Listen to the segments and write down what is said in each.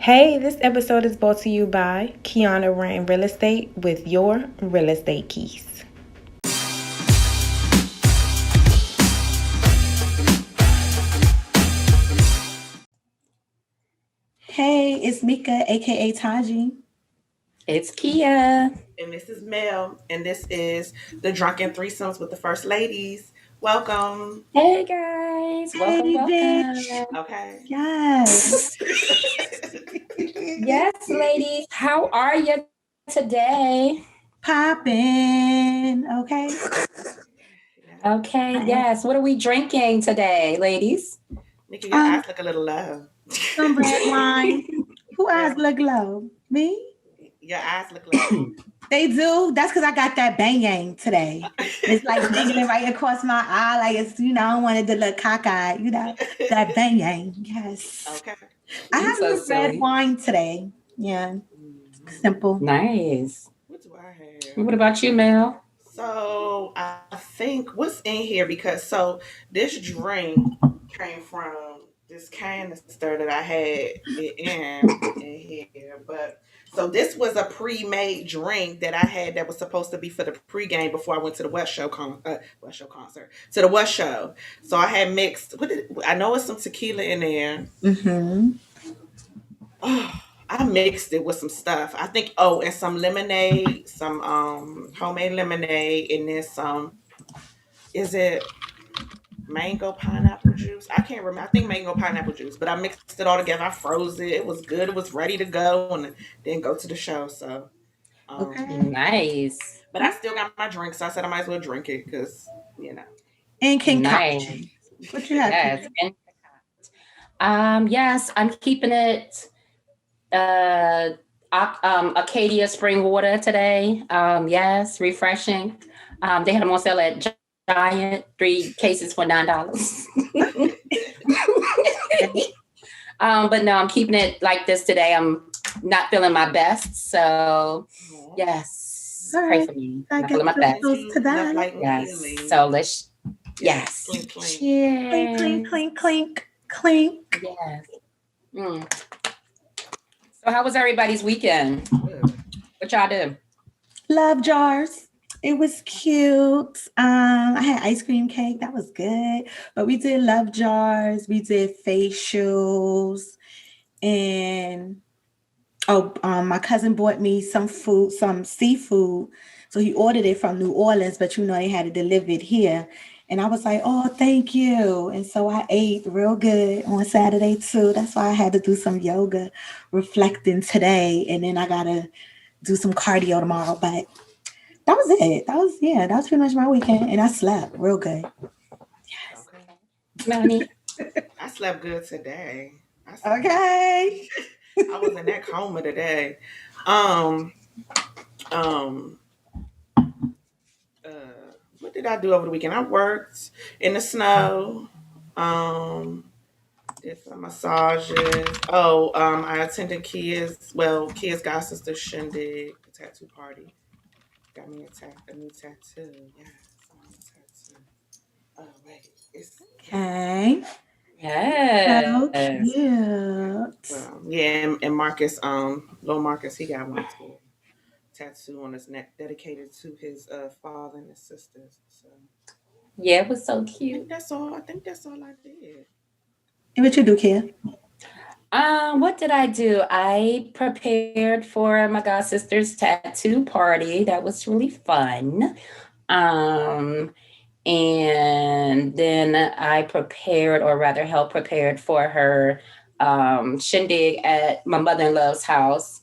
Hey, this episode is brought to you by Keyona Wran Real Estate with your real estate keys. Hey, it's Meika AKA Taji. It's Kia. And this is Mel, and this is the Drunken Threesomes with the First Ladies. Welcome. Hey guys. Welcome, bitch. Okay. Yes. Yes, ladies. How are you today? Poppin'. Okay. Okay, yes. What are we drinking today, ladies? Nikki, your eyes look a little low. Some red wine. Who eyes look low? Me? Your eyes look low. They do. That's because I got that bang today. It's like jiggling right across my eye. Like it's, I don't want it to look cockeyed. That bang. Yes. Okay. I have a red wine today. Yeah. Simple. Nice. What do I have? What about you, Mel? So I think what's in here, because this drink came from this canister that I had in here, but so this was a pre-made drink that I had that was supposed to be for the pregame before I went to the West Show concert, to the West Show. So I had mixed. I know it's some tequila in there. Mm-hmm. Oh, I mixed it with some stuff. I think and some lemonade, some homemade lemonade, and then some. Is it mango pineapple juice? I can't remember. I think mango pineapple juice, but I mixed it all together. I froze it. It was good. It was ready to go, and then go to the show. So, okay, nice. But I still got my drink, so I said I might as well drink it because And concoction. Nice. What you have? Yes. Yes, I'm keeping it. Acadia spring water today. Yes, refreshing. They had them on sale at Giant, 3 cases for $9. But no, I'm keeping it like this today. I'm not feeling my best, so yes, pray for me. I'm not feeling my best. Yes, so let's. Yes. Clink, clink. Cheers. Clink, clink, clink, clink. Yes. So how was everybody's weekend? What y'all do? Love jars. It was cute. I had ice cream cake. That was good. But we did love jars. We did facials. And my cousin bought me some seafood. So he ordered it from New Orleans, but they had it delivered here. And I was like, oh, thank you. And so I ate real good on Saturday too. That's why I had to do some yoga reflecting today. And then I got to do some cardio tomorrow. But that was it. That was pretty much my weekend. And I slept real good. Yes. Okay. Melanie? I slept good today. Okay. I was in that coma today. What did I do over the weekend? I worked in the snow. Did some massages. I attended Kia's god sister shindig, a tattoo party. Got me a new tattoo. Yeah, tattoo. Oh wait, it's okay. Yeah. So cute. And Marcus, little Marcus, he got one too. Tattoo on his neck dedicated to his father and his sisters. So yeah, it was so cute. I think that's all I did. And what you do, Kia? What did I do? I prepared for my god sister's tattoo party. That was really fun. And then I helped prepared for her shindig at my mother-in-law's house.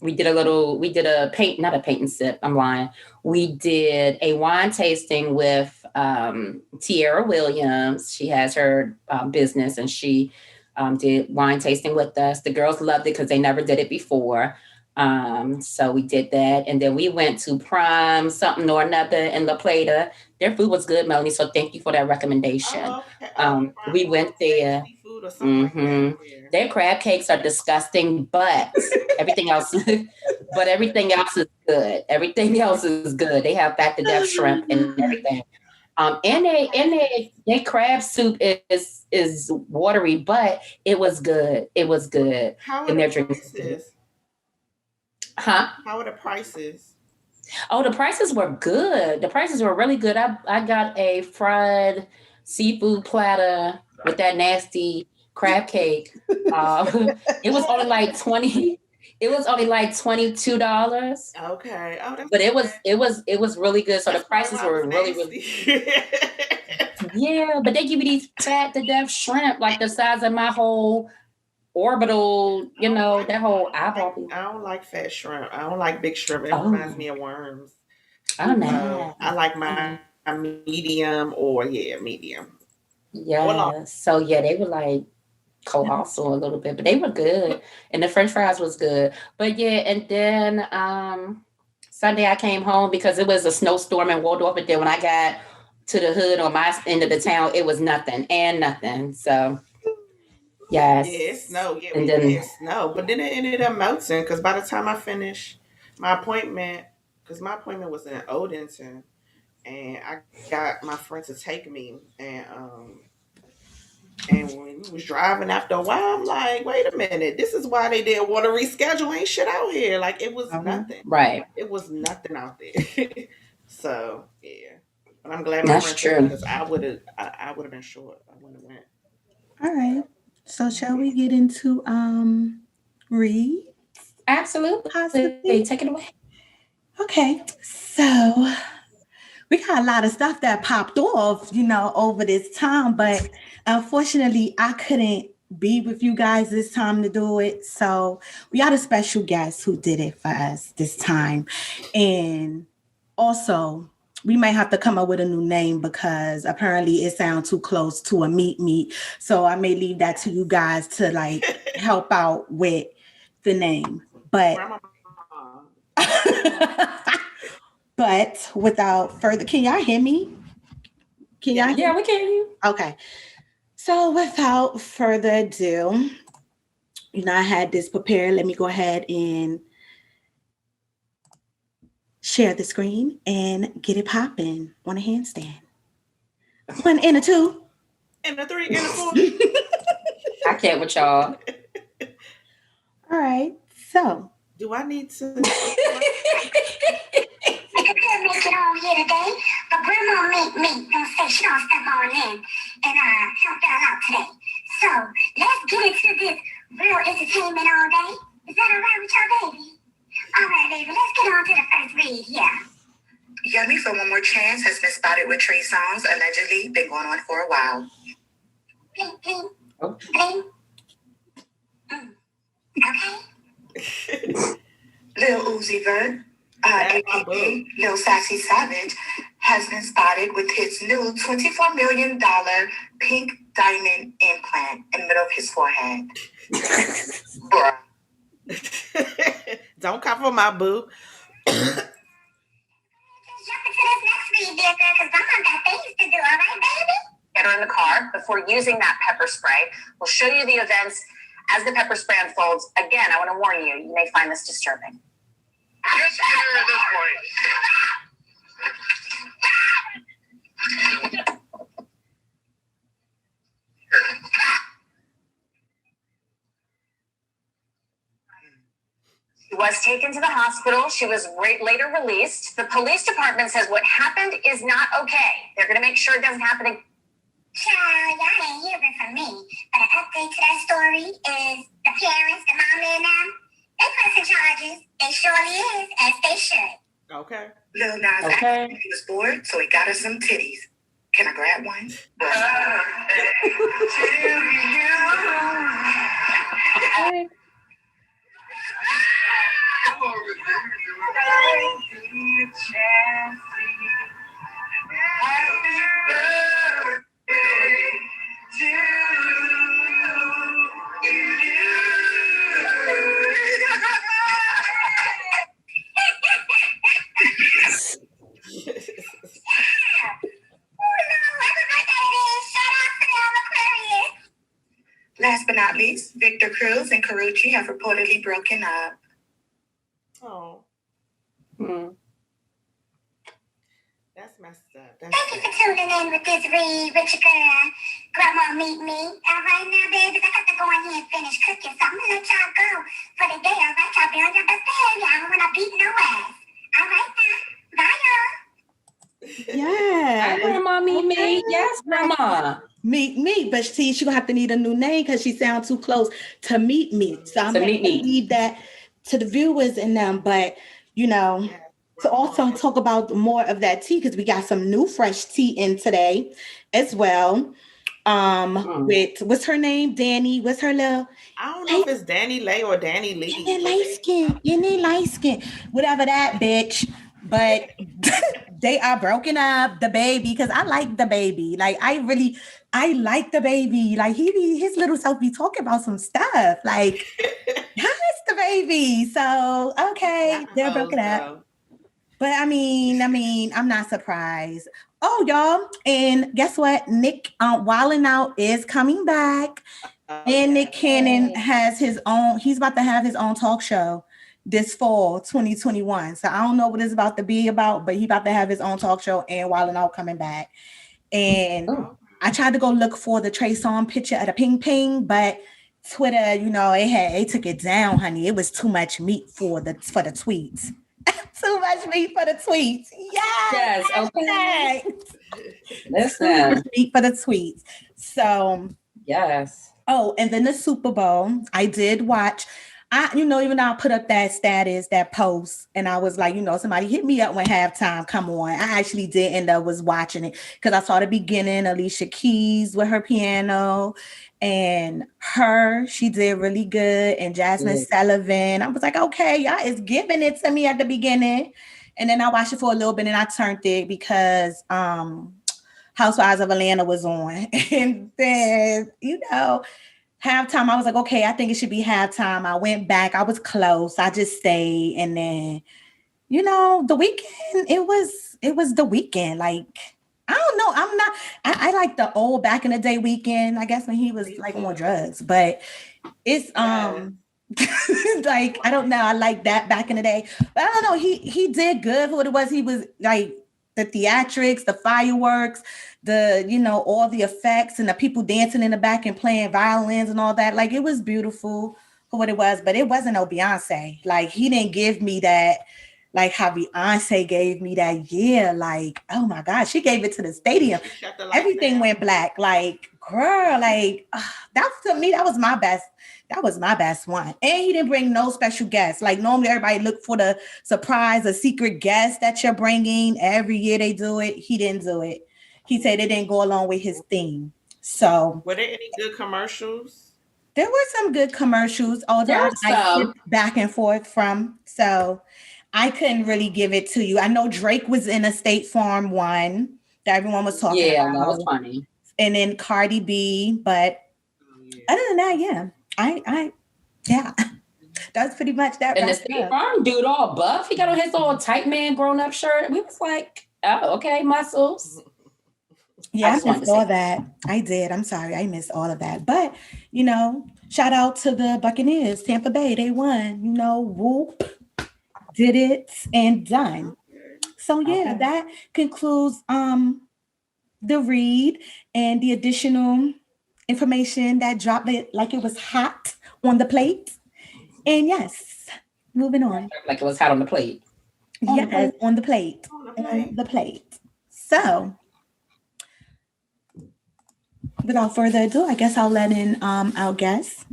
We did not a paint and sip, I'm lying. We did a wine tasting with Tierra Williams. She has her business, and she did wine tasting with us. The girls loved it because they never did it before. So we did that. And then we went to Prime something or another in La Plata. Their food was good, Melanie, so thank you for that recommendation. Okay. We went there. Like their crab cakes are disgusting, but everything else is good. Everything else is good. They have back to death shrimp and everything. Their crab soup is watery, but it was good. It was good. How are And the their drinks, prices? huh? How are the prices? Oh, the prices were good. The prices were really good. I got a fried seafood platter with that nasty crab cake. It was only like 20. It was only like $22, Okay. Oh, that's but not bad. it was really good. So the That's probably prices why it was were really. nasty. Yeah, but they give you these fat to death shrimp like the size of my whole orbital. I don't like That whole eyeball. I don't like fat shrimp. I don't like big shrimp. It reminds Oh, me of worms. oh, So nice. I like my medium or medium. Or long. Yeah. So yeah, they were like colossal a little bit, but they were good. And the French fries was good. But yeah, and then Sunday I came home because it was a snowstorm in Waldorf. But then when I got to the hood on my end of the town, it was nothing and nothing. So Yeah, it yes. snowed. Yeah, And we had then snow. But then it ended up melting because by the time I finished my appointment, because my appointment was in Odenton, and I got my friend to take me, and when we was driving after a while, I'm like, wait a minute, this is why they didn't want to reschedule. Ain't shit out here. Like it was Uh-huh. nothing. right. It was nothing out there. So yeah. But I'm glad my That's friend took me true. because I would have been short. I wouldn't have went. All right. So shall we get into read Absolutely. possibly? Take it away. Okay. So we got a lot of stuff that popped off, over this time, but unfortunately, I couldn't be with you guys this time to do it. So we had a special guest who did it for us this time. And also, we might have to come up with a new name because apparently it sounds too close to a meat. So I may leave that to you guys to like help out with the name. But Grandma. but without further, can y'all hear me? Can y'all Yeah. hear Yeah, me? we can hear you. Okay. So without further ado, I had this prepared. Let me go ahead and share the screen and get it popping on a handstand. 1 and a 2. And a 3 and a 4. I can't with y'all. All right. So Do I need to? Make it on here today, but Grandma made me don't say she don't step on in and help y'all out today. So let's get into this real entertainment all day. Is that all right with y'all, baby? All right, baby, let's get on to the first read here. Yummy for One More Chance has been spotted with Threesomes, allegedly been going on for a while. Bling, bling, Oh. bling. Okay. Lil Uzi Vert, That's my aka boo. Lil Sassy Savage, has been spotted with his new $24 million pink diamond implant in the middle of his forehead. Bruh. Don't come for my boo. Let's jump into this next read, dear girl, because Grandma got things to do, all right, baby? Get her in the car before using that pepper spray. We'll show you the events as the pepper spray unfolds. Again, I want to warn you, you may find this disturbing. Just get her at this She was taken to the hospital. She was later released. The police department says what happened is not okay. They're going to make sure it doesn't happen again. Child, y'all ain't hearing from me. But an update to that story is the parents, the mama and them, they pressing charges. They surely is, as they should. Okay. Lil Nas X, he was bored, so he got her some titties. Can I grab one? Last but not least, Victor Cruz and Karuchi have reportedly broken up. Oh, Hmm. That's messed up. Thank you for tuning in with this read with your girl, Grandma Meet Me. All right now, babies, I got to go in here and finish cooking, so I'm gonna let y'all go for the day. All right, y'all be on your best behavior. I don't wanna beat no ass. All right now, bye y'all. Yeah. Hi, Grandma Mimi. Yes, Grandma. Meet me, but see, she gonna have to need a new name because she sounds too close to meet me. So I'm gonna leave that to the viewers and them. But you know, to also talk about more of that tea because we got some new fresh tea in today as well. With what's her name? Danny. What's her little? I don't know if it's Danny Lay or Danny Lee. In light skin, whatever that bitch. But they are broken up. The baby, because I like the baby. Like I like the baby. Like his little self be talking about some stuff. Like that's the baby. So okay, they're broken up. But I mean, I'm not surprised. Oh, y'all, and guess what? Nick Wildin' Out is coming back. And Nick Cannon has his own, he's about to have his own talk show this fall, 2021. So I don't know what it's about to be about, but he's about to have his own talk show and Wildin' Out coming back. And I tried to go look for the Threesomes picture of the ping ping, but Twitter, you know, they took it down, honey. It was too much meat for the tweets. Too much meat for the tweets. Yes. Okay. Listen. Too much meat for the tweets. So yes. Oh, and then the Super Bowl, I did watch. Even though I put up that status, that post, and I was like, somebody hit me up when halftime come on. I actually did end up was watching it because I saw the beginning, Alicia Keys with her piano, and she did really good, and Jasmine Sullivan. I was like, okay, y'all is giving it to me at the beginning, and then I watched it for a little bit, and I turned it because Housewives of Atlanta was on, and then halftime, I was like, okay, I think it should be halftime. I went back. I was close. I just stayed. And then, the weekend, it was the weekend. Like, I don't know. I like the old back in the day weekend, I guess when he was like on drugs, but it's, like, I don't know. I like that back in the day, but I don't know. He did good for what it was. He was like the theatrics, the fireworks, all the effects and the people dancing in the back and playing violins and all that. Like, it was beautiful for what it was, but it wasn't no Beyonce. Like, he didn't give me that, like how Beyonce gave me that year. Like, oh my God, she gave it to the stadium. Everything went black. Like, girl, like that to me, that was my best. That was my best one. And he didn't bring no special guests. Like, normally everybody look for the surprise, a secret guest that you're bringing. Every year they do it. He didn't do it. He said it didn't go along with his theme. So, were there any good commercials? There were some good commercials, although I skipped back and forth from. So, I couldn't really give it to you. I know Drake was in a State Farm one that everyone was talking about. Yeah, that was funny. And then Cardi B, but other than that, yeah. That's pretty much that. And the State Farm dude all buff. He got on his little tight man grown up shirt. We was like, oh, okay, muscles. Yeah, I missed all that. I did. I'm sorry. I missed all of that. But, shout out to the Buccaneers, Tampa Bay. They won, whoop, did it and done. So yeah, that concludes the read and the additional information that dropped it like it was hot on the plate. And yes, moving on. Like it was hot on the plate. Yes, on the plate. On the plate. So without further ado, I guess I'll let in our guest.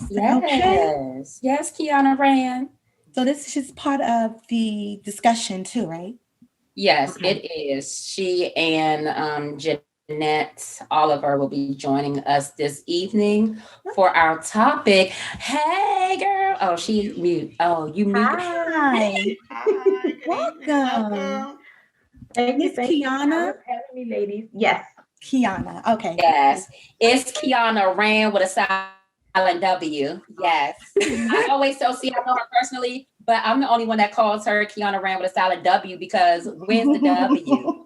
Yes. Okay. Yes, Keyona Wran. So this is just part of the discussion too, right? Yes, it is. She and Jeanette Oliver will be joining us this evening for our topic. Hey, girl. Oh, she's mute. Oh, you mute. Hi. Hi. Welcome. Thank you, Keyona. for having me, ladies. Yes. Keyona. Okay. Yes. It's Keyona Wran with a silent W. Yes. I always I know her personally, but I'm the only one that calls her Keyona Wran with a silent W because where's the W?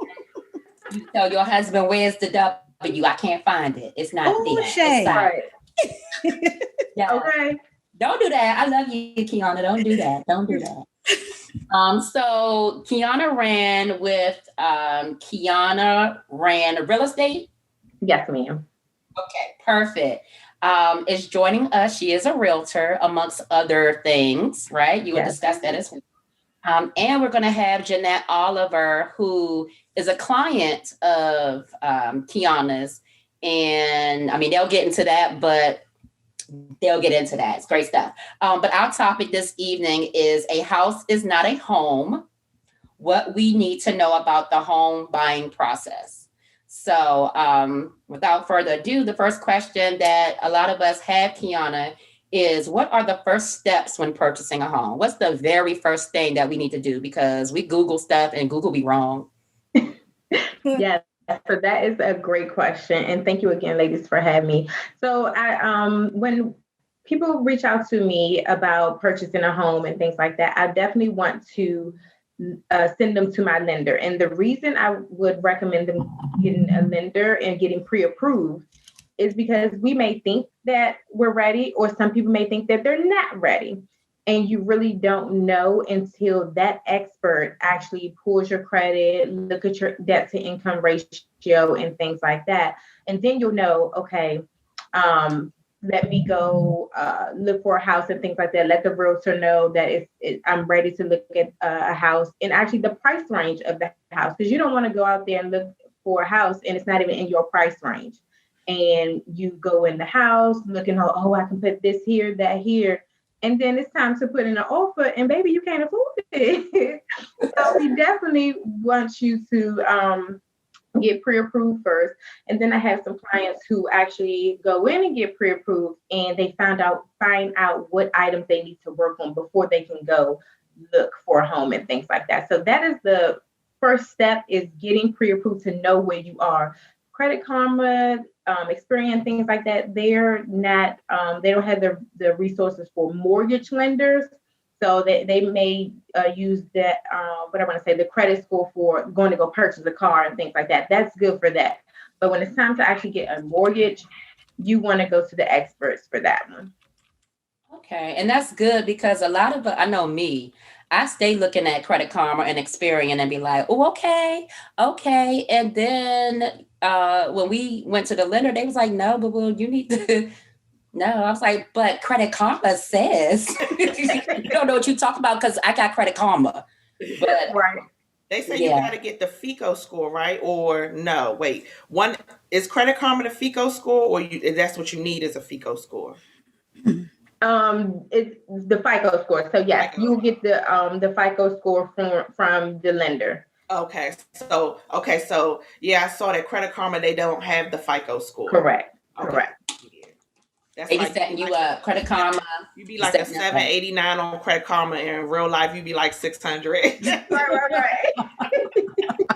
You tell your husband, where's the W? I can't find it. It's not there. Shay. Right. Yeah. Okay. Don't do that. I love you, Keyona. Don't do that. Don't do that. So Keyona Wran with Keyona Wran Real Estate. Yes, ma'am. Okay, perfect. Is joining us. She is a realtor, amongst other things, right? You would Yes. discuss that as well. And we're going to have Jeanette Oliver, who is a client of Keyona's. And I mean, they'll get into that, but they'll get into that. It's great stuff. But our topic this evening is a house is not a home. What we need to know about the home buying process. So without further ado, the first question that a lot of us have, Keyona, is what are the first steps when purchasing a home? What's the very first thing that we need to do? Because we Google stuff and Google be wrong. Yes. So that is a great question. And thank you again, ladies, for having me. So when people reach out to me about purchasing a home and things like that, I definitely want to send them to my lender. And the reason I would recommend them getting a lender and getting pre-approved is because we may think that we're ready, or some people may think that they're not ready. And you really don't know until that expert actually pulls your credit, look at your debt to income ratio and things like that. And then you'll know, okay, let me go look for a house and things like that. Let the realtor know that I'm ready to look at a house and actually the price range of the house. Because you don't want to go out there and look for a house and it's not even in your price range. And you go in the house looking, oh, I can put this here, that here. And then it's time to put in an offer and baby, you can't afford it. So we definitely want you to get pre-approved first. And then I have some clients who actually go in and get pre-approved and they find out what items they need to work on before they can go look for a home and things like that. So that is the first step, is getting pre-approved to know where you are. Credit Karma, Experian, things like that, they're not, they don't have the resources for mortgage lenders. So they may use that, the credit score for going to go purchase a car and things like that. That's good for that. But when it's time to actually get a mortgage, you want to go to the experts for that one. Okay, and that's good because a lot of, I know me, I stay looking at Credit Karma and Experian and be like, oh, okay. And then when we went to the lender, they was like, no, but well, you need to. No, I was like, but Credit Karma says you don't know what you talk about because I got Credit Karma. But right. They say you got to get the FICO score, right? Or no, wait. One is Credit Karma the FICO score, or that's what you need is a FICO score? It's the FICO score. So yes, FICO. you will get the FICO score from the lender. Okay, so yeah, I saw that Credit Karma, they don't have the FICO score. Correct. Okay. Correct. Yeah. That's they be setting you up, Credit Karma. You be like a 789 on Credit Karma, and in real life you be like 600. Right.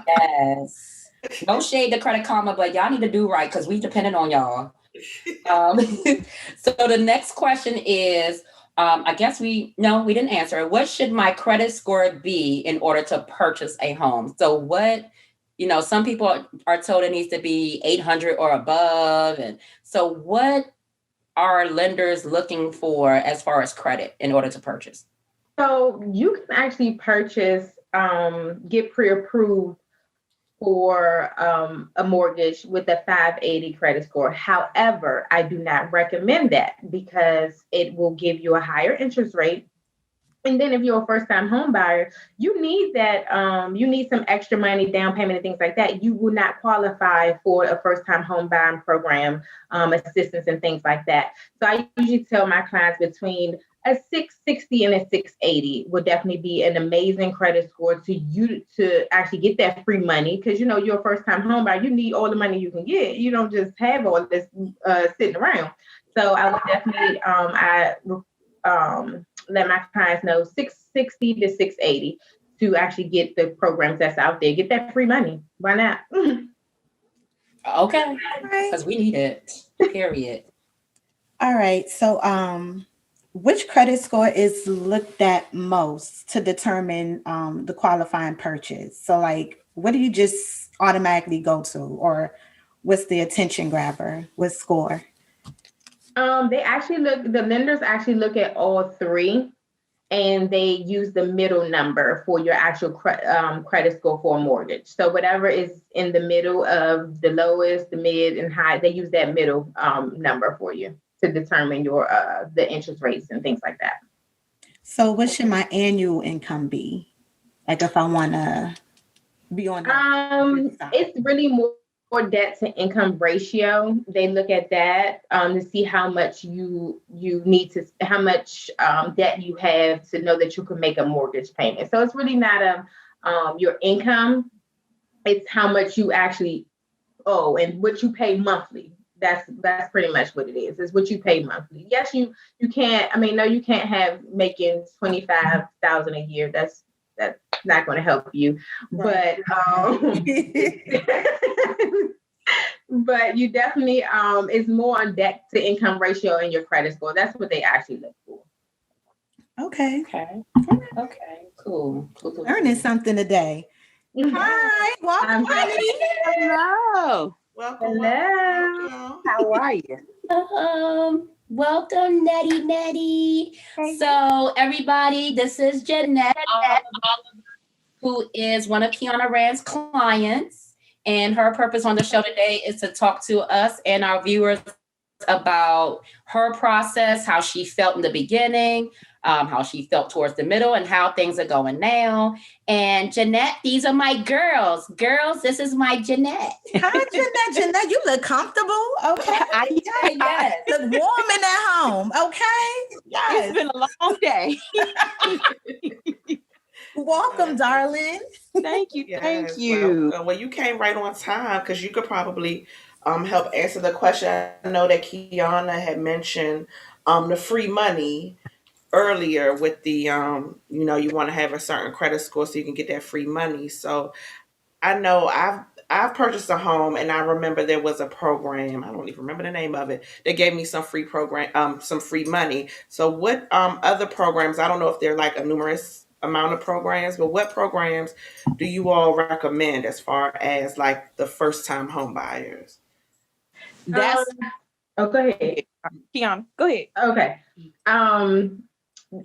Yes. No shade to Credit Karma, but y'all need to do right because we dependent on y'all. So the next question is, I guess we didn't answer it. What should my credit score be in order to purchase a home? So what, some people are told it needs to be 800 or above. And so what are lenders looking for as far as credit in order to purchase? So you can actually get pre-approved for a mortgage with a 580 credit score. However, I do not recommend that because it will give you a higher interest rate. And then if you're a first-time home buyer, you need that, you need some extra money, down payment and things like that. You will not qualify for a first-time home buying program, assistance and things like that. So I usually tell my clients between a 660 and a 680 would definitely be an amazing credit score to actually get that free money. Because, you're a first-time home buyer, you need all the money you can get. You don't just have all this sitting around. So I would definitely, let my clients know 660 to 680 to actually get the programs that's out there. Get that free money. Why not? Okay. Because we need it. Period. All right. So which credit score is looked at most to determine the qualifying purchase? So what do you just automatically go to, or what's the attention grabber? What score? The lenders actually look at all three, and they use the middle number for your actual credit score for a mortgage. So whatever is in the middle of the lowest, the mid, and high, they use that middle number for you to determine your the interest rates and things like that. So what should my annual income be? Like if I want to be on it's really more debt to income ratio. They look at that to see how much you need to, how much debt you have to know that you can make a mortgage payment. So it's really not your income. It's how much you actually owe and what you pay monthly. That's pretty much what it is. It's what you pay monthly. Yes, you can't. I mean, no, you can't have making $25,000 a year. That's not going to help you. Right. But but you definitely it's more on debt to income ratio and your credit score. That's what they actually look for. Okay. Cool. Learning something today. Hi, welcome, honey. Hello. Welcome. How are you? Welcome, Nettie. So, everybody, this is Jeanette, who is one of Keyona Wran's clients. And her purpose on the show today is to talk to us and our viewers about her process, how she felt in the beginning, how she felt towards the middle, and how things are going now. And Jeanette, these are my girls. Girls, this is my Jeanette. Hi, Jeanette. You look comfortable. Okay. Yes. Look warm in that home. Okay. Yes. It's been a long day. Welcome, darling. Thank you. Yes, thank you. Well, you came right on time because you could probably help answer the question. I know that Keyona had mentioned the free money earlier with the you want to have a certain credit score so you can get that free money. So I know I've purchased a home, and I remember there was a program, I don't even remember the name of it, that gave me some free some free money. So what other programs, I don't know if they're like a numerous amount of programs, but what programs do you all recommend as far as like the first time home buyers? That's go ahead. Keyon, go ahead. Okay.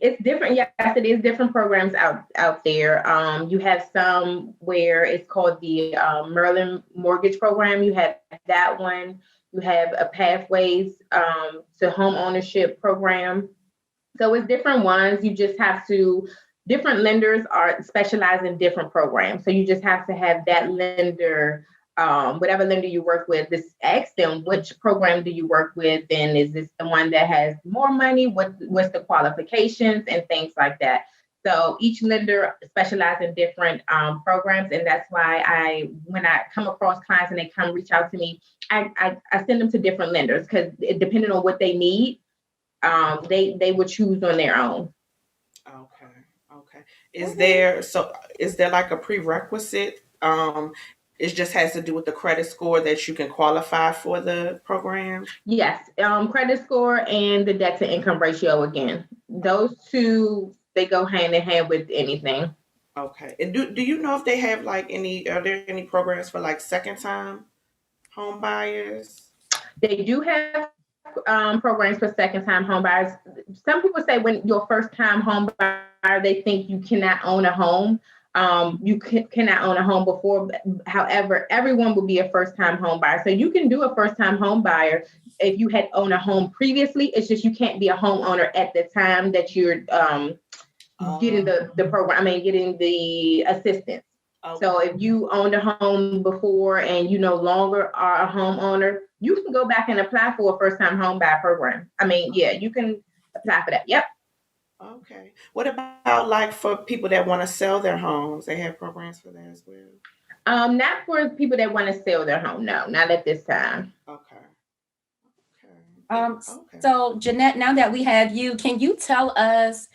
It's different. Yes, it is different programs out there. You have some where it's called the Merlin Mortgage Program. You have that one. You have a Pathways to Home Ownership Program. So it's different ones. You just have to, different lenders are specialized in different programs. So you just have to have that lender, whatever lender you work with, just ask them, which program do you work with? And is this the one that has more money? What's the qualifications and things like that? So each lender specializes in different programs. And that's why when I come across clients and they come reach out to me, I send them to different lenders because depending on what they need, they would choose on their own. Okay. Is there like a prerequisite? It just has to do with the credit score that you can qualify for the program? Yes, credit score and the debt to income ratio again. Those two, they go hand in hand with anything. Okay. And do you know if they have are there any programs for like second time home buyers? They do have programs for second time home buyers. Some people say when you're first time home buyer, they think you cannot own a home. You cannot own a home before. However, everyone will be a first time home buyer. So you can do a first time home buyer if you had owned a home previously. It's just you can't be a homeowner at the time that you're getting the program. Getting the assistance. Okay. So if you owned a home before and you no longer are a homeowner, you can go back and apply for a first time home buyer program. You can apply for that. Yep. Okay. What about like for people that want to sell their homes? They have programs for that as well? Not for people that want to sell their home. No, not at this time. Okay. So Jeanette, now that we have you, can you tell us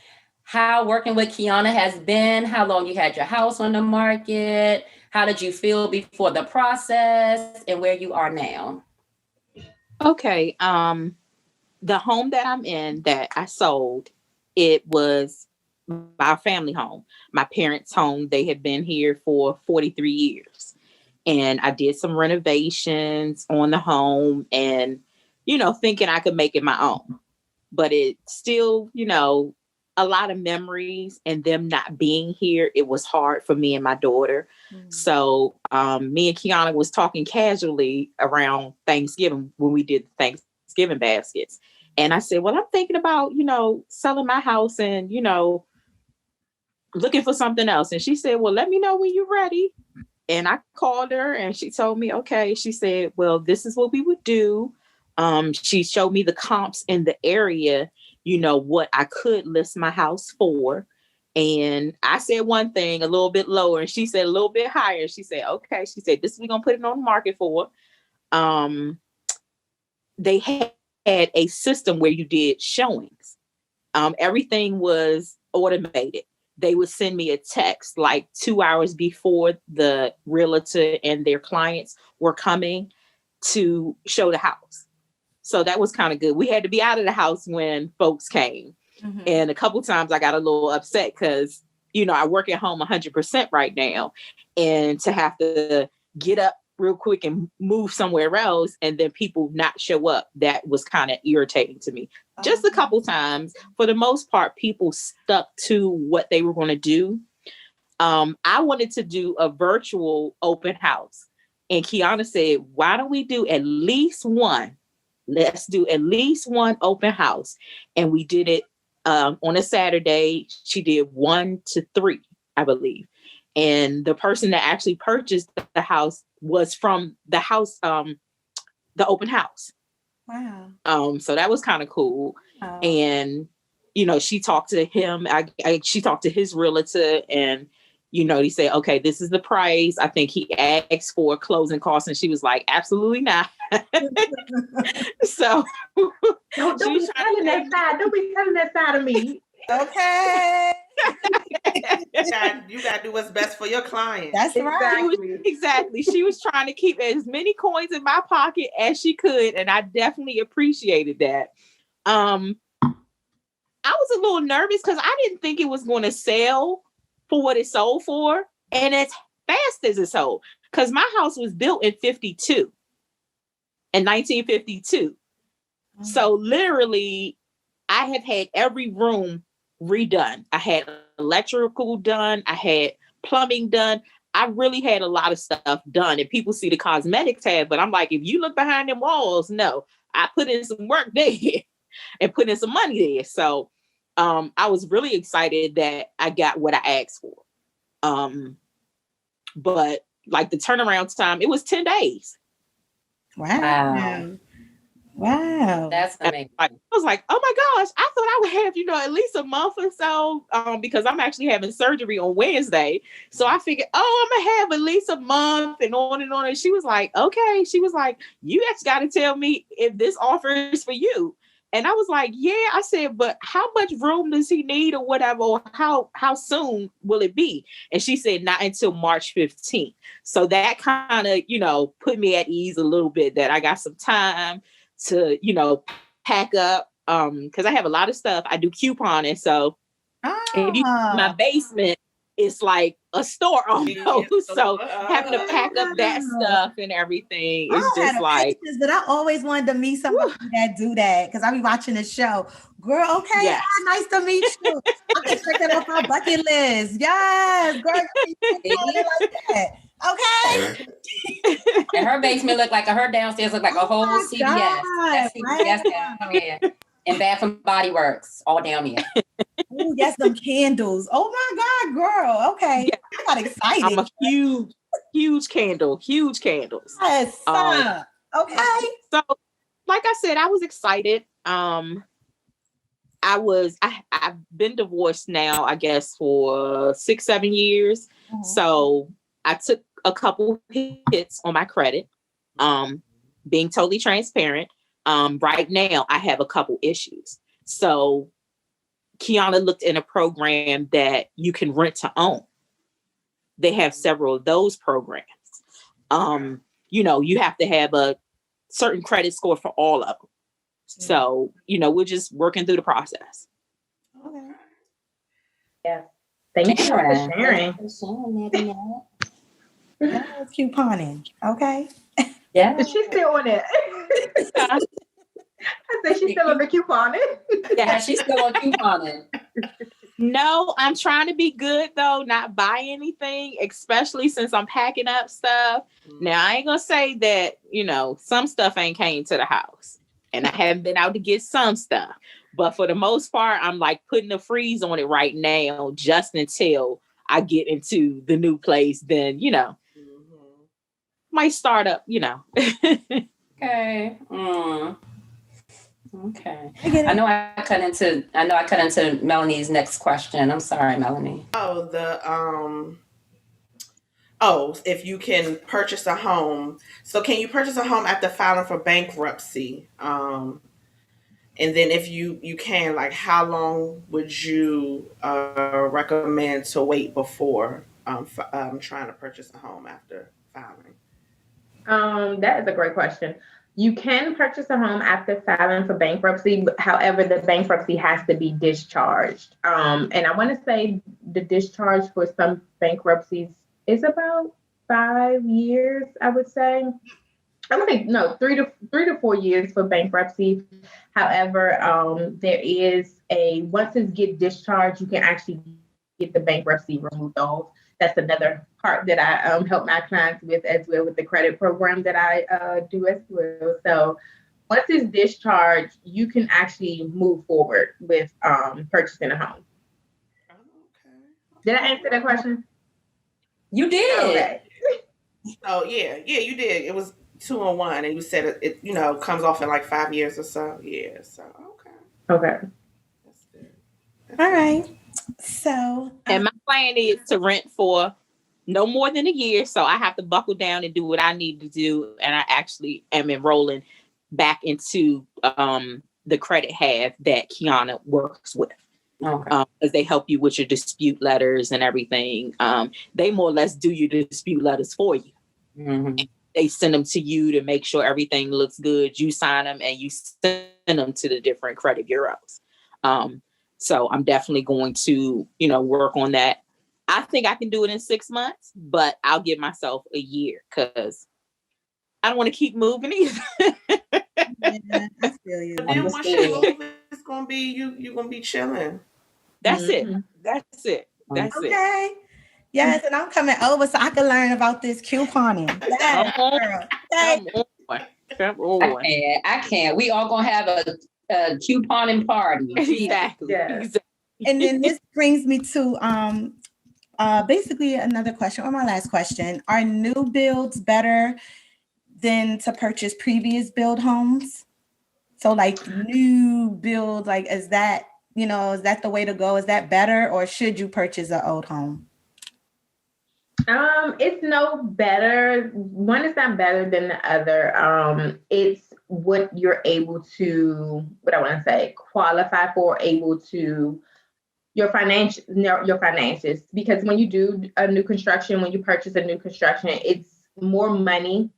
how working with Keyona has been? How long you had your house on the market? How did you feel before the process, and where you are now? Okay. The home that I'm in that I sold, it was my family home, my parents' home. They had been here for 43 years. And I did some renovations on the home and, thinking I could make it my own. But it still, a lot of memories, and them not being here, it was hard for me and my daughter. So me and Keyona was talking casually around Thanksgiving when we did Thanksgiving baskets. And I said, well, I'm thinking about, selling my house and, looking for something else. And she said, well, let me know when you're ready. And I called her and she told me, okay. She said, well, this is what we would do. She showed me the comps in the area, what I could list my house for. And I said one thing a little bit lower and she said a little bit higher. She said, okay. She said, this is we're going to put it on the market for. They had a system where you did showings. Everything was automated. They would send me a text like 2 hours before the realtor and their clients were coming to show the house. So that was kind of good. We had to be out of the house when folks came. And a couple times I got a little upset because, I work at home 100% right now. And to have to get up real quick and move somewhere else and then people not show up, that was kind of irritating to me. Just a couple times. For the most part, people stuck to what they were going to do. I wanted to do a virtual open house. And Keyona said, why don't we do at least one? Let's do at least one open house. And we did it on a Saturday. She did 1 to 3, I believe. And the person that actually purchased the house was from the house, the open house. Wow. So that was kind of cool. Wow. And, she talked to him. She talked to his realtor and, he said, okay, this is the price. I think he asked for closing costs and she was like, absolutely not. So don't be telling that side. Don't be telling that side of me. Okay. You got to do what's best for your client. That's right. Exactly. She was trying to keep as many coins in my pocket as she could. And I definitely appreciated that. I was a little nervous because I didn't think it was going to sell for what it sold for. And as fast as it sold. Because my house was built in 1952. So literally, I have had every room redone. I had electrical done. I had plumbing done. I really had a lot of stuff done. And people see the cosmetic tab, but I'm like, if you look behind them walls, no, I put in some work there and put in some money there. So I was really excited that I got what I asked for. But like the turnaround time, it was 10 days. Wow. That's amazing. I was like, oh my gosh, I thought I would have, at least a month or so, because I'm actually having surgery on Wednesday. So I figured, I'm going to have at least a month and on and on. And she was like, okay. She was like, you just got to tell me if this offer is for you. And I was like, yeah. I said, but how much room does he need or whatever? Or how soon will it be? And she said, not until March 15th. So that kind of, put me at ease a little bit that I got some time to, pack up. Because I have a lot of stuff. I do couponing. So if you my basement, it's like a store almost. So having to pack up that stuff and everything is just like. Pictures, but I always wanted to meet somebody that do that because I be watching the show. Girl, okay, yes. Nice to meet you. I can check that off my bucket list. Yes, girl, you like that. Okay. And her basement looked like her downstairs looked like a whole CVS. That's CVS down here. And Bath and Body Works all down here. Oh, yes, them candles. Oh my God, girl. Okay. Yeah. I got excited. I'm a huge candles. Yes. Okay. So like I said, I was excited. I've been divorced now, I guess, for 6-7 years. Mm-hmm. So I took a couple hits on my credit, being totally transparent. Right now I have a couple issues. So Keyona looked in a program that you can rent to own. They have several of those programs. You have to have a certain credit score for all of them. So, we're just working through the process. Okay. Yeah. Thank you for sharing. Yes, couponing. Okay. Yeah. She's still on it. I said she's still on the couponing. Yeah, she's still on couponing. No, I'm trying to be good though, not buy anything, especially since I'm packing up stuff. Now, I ain't gonna say that, some stuff ain't came to the house and I haven't been out to get some stuff. But for the most part, I'm like putting a freeze on it right now just until I get into the new place. Then, might start up, Okay. Okay. I know I cut into Melanie's next question. I'm sorry, Melanie. If you can purchase a home. So can you purchase a home after filing for bankruptcy? And then if you can, like, how long would you recommend to wait before trying to purchase a home after filing? That is a great question. You can purchase a home after filing for bankruptcy. However, the bankruptcy has to be discharged. And I want to say the discharge for some bankruptcies is about 5 years, I would say. I would think no, 3 to 4 years for bankruptcy. However, there is once it gets discharged, you can actually get the bankruptcy removed off. That's another part that I help my clients with as well with the credit program that I do as well. So once it's discharged, you can actually move forward with purchasing a home. Okay. Did I answer that question? You did. Okay. Oh yeah, you did. It was 2 in 1, and you said it comes off in like 5 years or so. Yeah. So Okay. That's good. All right. So, and my plan is to rent for no more than a year. So I have to buckle down and do what I need to do. And I actually am enrolling back into the credit half that Keyona works with. Okay. Because they help you with your dispute letters and everything. They more or less do your dispute letters for you. Mm-hmm. They send them to you to make sure everything looks good. You sign them and you send them to the different credit bureaus. So I'm definitely going to, work on that. I think I can do it in 6 months, but I'll give myself a year because I don't want to keep moving either. yeah, I feel you. But then once you move, it's gonna be you're gonna be chilling. That's it. That's it. That's it. Okay. Yes, and I'm coming over so I can learn about this couponing. Yes, Come on. girl. Okay. Come on. I can't. We all gonna have a couponing party. Exactly. Yeah. Exactly. And then this brings me to basically another question, or my last question. Are new builds better than to purchase previous build homes? So like new build, like is that the way to go? Is that better, or should you purchase an old home? It's no better. One is not better than the other. It's what you're able to, what I want to say, qualify for, able to your finances. Because when you do a new construction, when you purchase a new construction, it's more money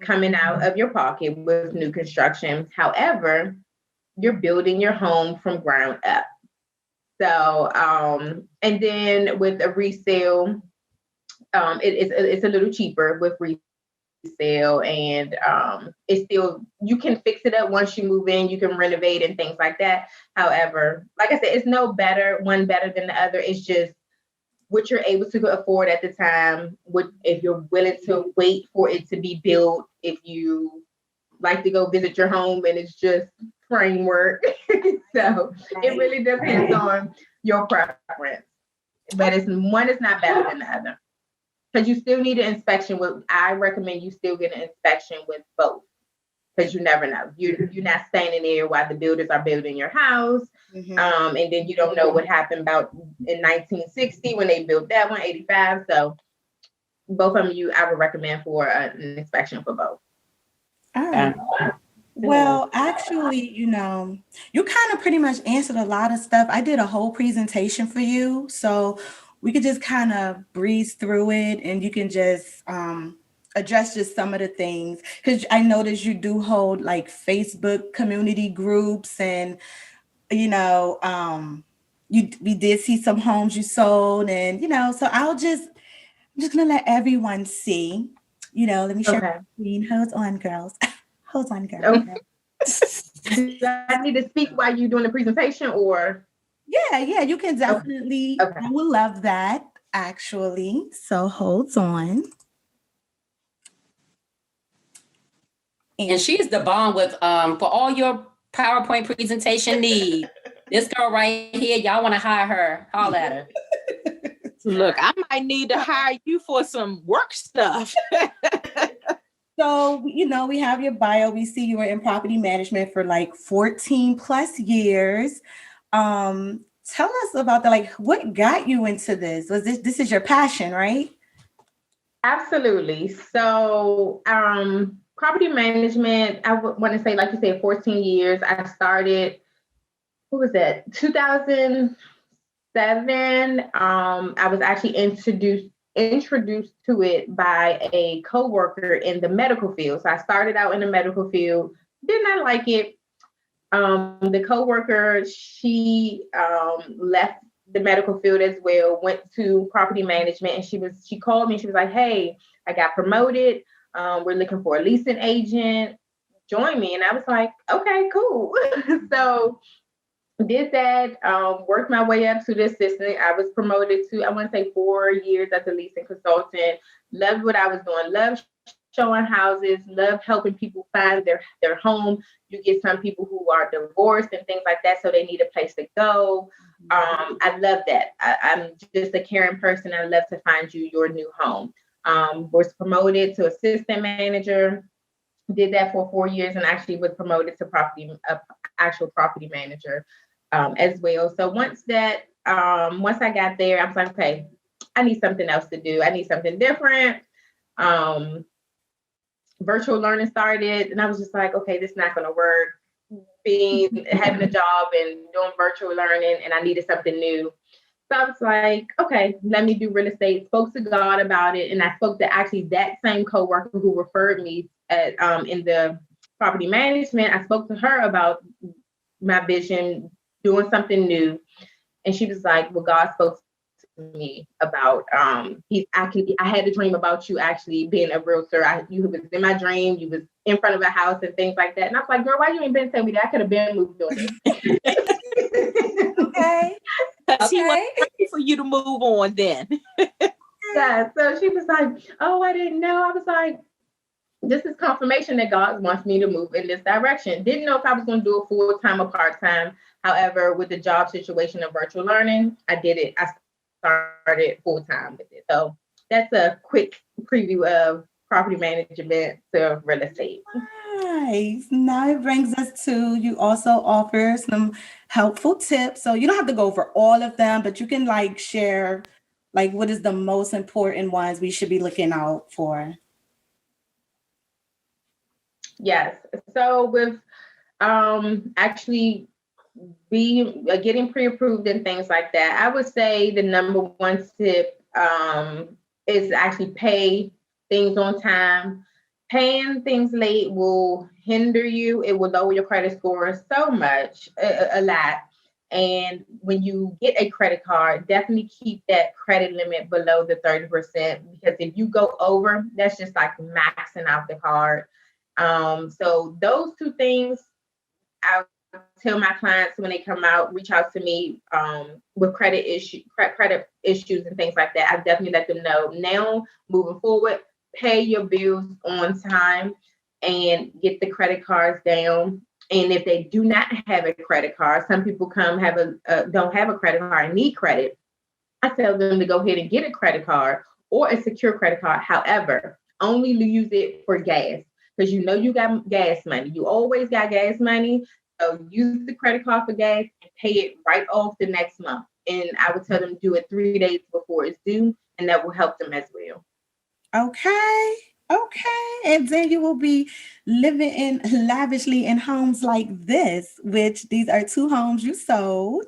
coming out of your pocket with new construction. However, you're building your home from ground up. So, and then with a resale, it's a little cheaper with resale, and it's still, you can fix it up once you move in, you can renovate and things like that. However, like I said, it's no better one better than the other. It's just what you're able to afford at the time. If you're willing to wait for it to be built, if you like to go visit your home and it's just framework. So it really depends on your preference. But one is not better than the other. Because you still need an inspection. I recommend you still get an inspection with both. Because you never know. You're not standing there while the builders are building your house. Mm-hmm. And then you don't know what happened about in 1960 when they built that one, 85. So both of them, I would recommend for an inspection for both. All right. Well, actually, you kind of pretty much answered a lot of stuff. I did a whole presentation for you. So we could just kind of breeze through it, and you can just address just some of the things. Because I noticed you do hold like Facebook community groups, and we did see some homes you sold, and so I'm just gonna let everyone see. Let me share my screen. Hold on, girls. Hold on, girls. Okay. Do I need to speak while you're doing the presentation, or? Yeah, you can definitely. Okay. I would love that, actually. So hold on. And she's the bomb with for all your PowerPoint presentation need. This girl right here, y'all want to hire her? Holler at her. Look, I might need to hire you for some work stuff. So, we have your bio. We see you were in property management for like 14 plus years. Tell us about that. Like, what got you into this? Was this is your passion, right? Absolutely. So, property management, I want to say, like you said, 14 years. I started, what was that? 2007. I was actually introduced to it by a coworker in the medical field. So I started out in the medical field, did not like it. The coworker, she left the medical field as well, went to property management, and she called me. She was like, "Hey, I got promoted. We're looking for a leasing agent. Join me." And I was like, "Okay, cool." So did that, worked my way up to the assistant. I was promoted to, I want to say, 4 years as a leasing consultant. Loved what I was doing. Loved showing houses. Loved helping people find their home. You get some people who are divorced and things like that, so they need a place to go. I love that. I'm just a caring person. I love to find you your new home. Was promoted to assistant manager. Did that for 4 years and actually was promoted to actual property manager as well. So once I got there, I was like, okay, I need something else to do. I need something different. Virtual learning started, and I was just like, okay, this is not going to work. Having a job and doing virtual learning, and I needed something new. So I was like, okay, let me do real estate. Spoke to God about it, and I spoke to actually that same coworker who referred me in the property management. I spoke to her about my vision, doing something new, and she was like, well, God spoke to me about I had a dream about you actually being a realtor. You was in my dream. You was in front of a house and things like that. And I was like, girl, why you ain't been telling me that? I could have been moved on it. Okay. She was ready for you to move on then. Yeah. So she was like, oh, I didn't know. I was like, this is confirmation that God wants me to move in this direction. Didn't know if I was going to do it full-time or part-time. However, with the job situation of virtual learning, I did it. I started full-time with it. So that's a quick preview of property management to real estate. Nice. Now it brings us to, you also offer some helpful tips. So you don't have to go over all of them, but you can share what is the most important ones we should be looking out for. Yes. So with actually getting pre-approved and things like that, I would say the number one tip is actually pay things on time. Paying things late will hinder you. It will lower your credit score so much, a lot. And when you get a credit card, definitely keep that credit limit below the 30%, because if you go over, that's just like maxing out the card. So those two things, I tell my clients when they come out, reach out to me with credit issues and things like that. I definitely let them know. Now, moving forward, pay your bills on time and get the credit cards down. And if they do not have a credit card, some people don't have a credit card and need credit. I tell them to go ahead and get a credit card or a secure credit card. However, only use it for gas, because you got gas money. You always got gas money. So use the credit card for gas and pay it right off the next month. And I would tell them to do it 3 days before it's due, and that will help them as well. Okay. And then you will be living lavishly in homes like this, which these are 2 homes you sold.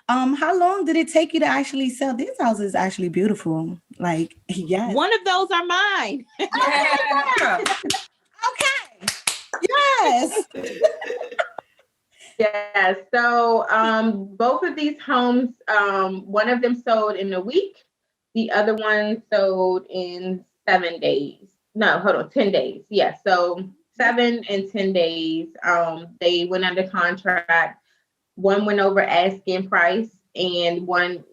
How long did it take you to actually sell? These houses actually beautiful. Yes. One of those are mine. Okay. Yes. Yeah. So both of these homes, one of them sold in a week. The other one sold in 7 days. No, hold on, 10 days. Yeah. So 7 and 10 days. They went under contract. One went over asking price, and one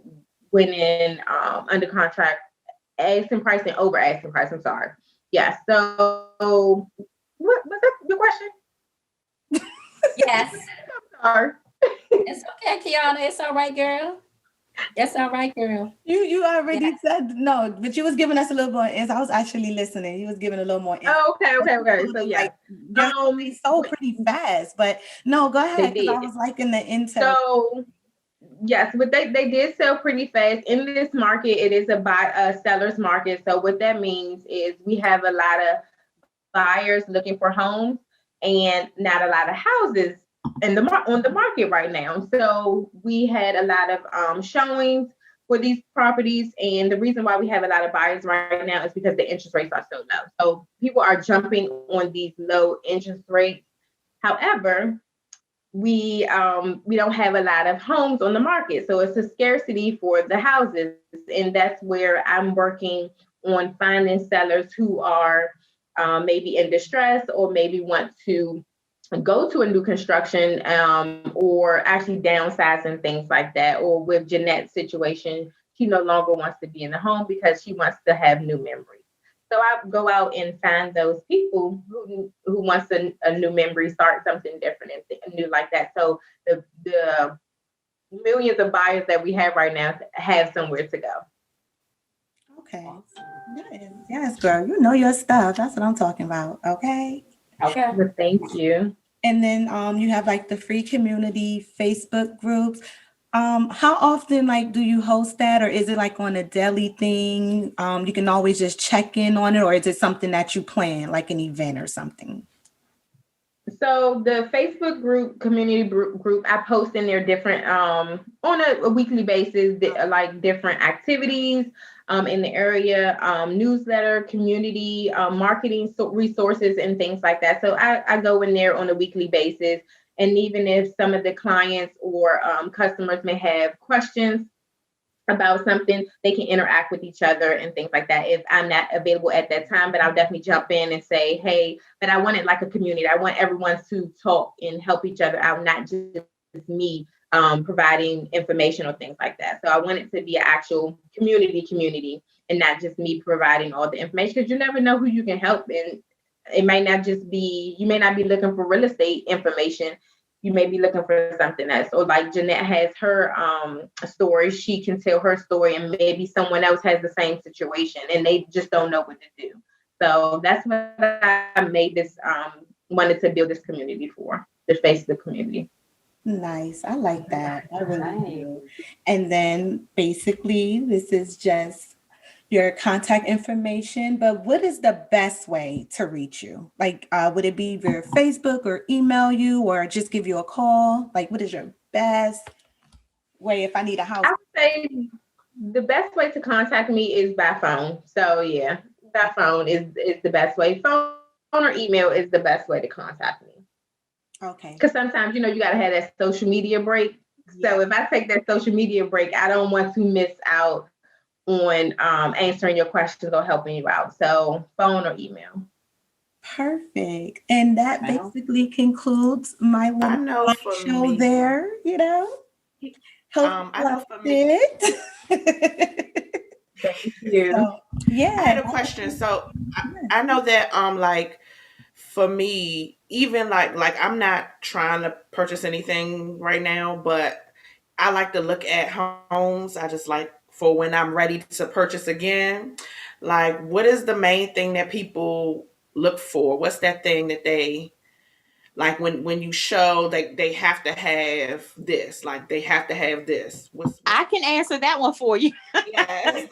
went in under contract, asking price and over asking price. I'm sorry. Yeah. So what was that your question? Yes. I'm sorry. It's okay, Keyona. It's all right, girl. It's all right, girl. You already said no, but you was giving us a little more answer. I was actually listening. You was giving a little more answer. Oh, okay. So yeah, they sold pretty fast, but no, go ahead, because I was liking the intel. So yes, but they did sell pretty fast. In this market, it is a seller's market. So what that means is we have a lot of buyers looking for homes and not a lot of houses on the market right now. So we had a lot of showings for these properties, and the reason why we have a lot of buyers right now is because the interest rates are so low. So people are jumping on these low interest rates. However, we don't have a lot of homes on the market, so it's a scarcity for the houses, and that's where I'm working on finding sellers who are maybe in distress or maybe want to go to a new construction or actually downsize and things like that. Or with Jeanette's situation, she no longer wants to be in the home because she wants to have new memories. So I go out and find those people who wants a new memory, start something different and new like that. So the millions of buyers that we have right now have somewhere to go. Okay. Yes, girl. You know your stuff. That's what I'm talking about. Okay. Okay. Well, thank you. And then you have like the free community Facebook groups. How often do you host that, or is it like on a daily thing? You can always just check in on it, or is it something that you plan, like an event or something? So the Facebook community group, I post in there different on a weekly basis, like different activities in the area, newsletter, community, marketing resources and things like that. So I go in there on a weekly basis. And even if some of the clients or customers may have questions about something, they can interact with each other and things like that. If I'm not available at that time, but I'll definitely jump in and say, hey, but I want it like a community. I want everyone to talk and help each other out, not just me providing information or things like that. So I want it to be an actual community and not just me providing all the information, because you never know who you can help. And it might not just be, you may not be looking for real estate information. You may be looking for something else. Or like Jeanette has her story, she can tell her story, and maybe someone else has the same situation and they just don't know what to do. So that's what I made this, wanted to build this community for, the Facebook community. Nice. I like that. I really do. And then basically this is just your contact information, but what is the best way to reach you? Would it be via Facebook or email you or just give you a call? What is your best way if I need a house? I would say the best way to contact me is by phone. So yeah, by phone is the best way. Phone or email is the best way to contact me. Okay. Because sometimes, you got to have that social media break. So if I take that social media break, I don't want to miss out on answering your questions or helping you out. So phone or email. Perfect. And that basically concludes my little show there, I know for me. Thank you. So, yeah. I had a question. So I know that for me, even like I'm not trying to purchase anything right now, but I like to look at homes. I just like for when I'm ready to purchase again. What is the main thing that people look for? What's that thing that they like when you show they have to have this? They have to have this. I can answer that one for you. Yes.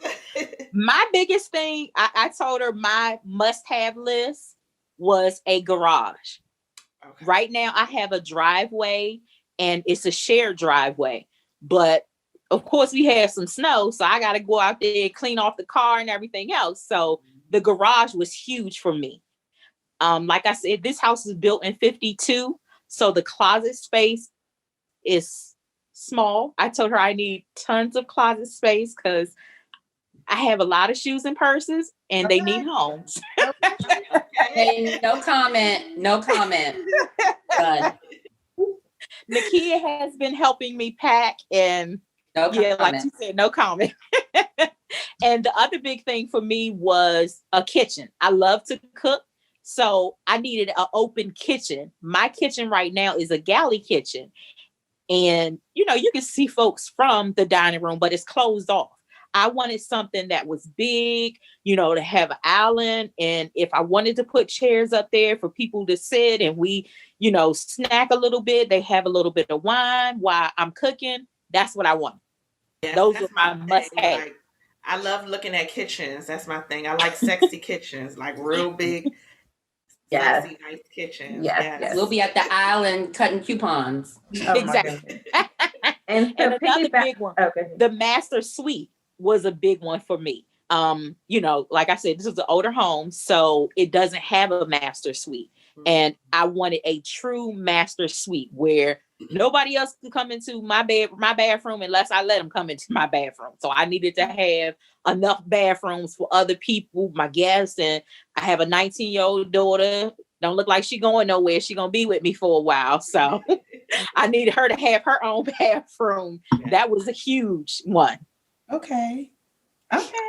My biggest thing, I told her my must-have list was a garage. Okay. Right now, I have a driveway, and it's a shared driveway. But of course, we have some snow, so I got to go out there and clean off the car and everything else. So the garage was huge for me. Like I said, this house is built in 52, so the closet space is small. I told her I need tons of closet space because I have a lot of shoes and purses, and they need homes. Hey, no comment. No comment. Done. Nakia has been helping me pack, and No Yeah, like comment. you said, no comment. And the other big thing for me was a kitchen. I love to cook, so I needed an open kitchen. My kitchen right now is a galley kitchen. And, you can see folks from the dining room, but it's closed off. I wanted something that was big, to have an island. And if I wanted to put chairs up there for people to sit and we, snack a little bit, they have a little bit of wine while I'm cooking. That's what I want. Yes, Those are that's my my must thing. have. Like, I love looking at kitchens. That's my thing. I like sexy kitchens, like real big, Yes. sexy, nice kitchens. Yes, Yes. yes. We'll be at the island cutting coupons. Oh my Exactly. goodness. And so And another piggyback. big one, Okay. the master suite was a big one for me. Like I said, this is an older home, so it doesn't have a master suite. And I wanted a true master suite where nobody else could come into my bathroom unless I let them come into my bathroom. So I needed to have enough bathrooms for other people, my guests, and I have a 19-year-old daughter. Don't look like she going nowhere. She gonna be with me for a while. So I needed her to have her own bathroom. That was a huge one. Okay.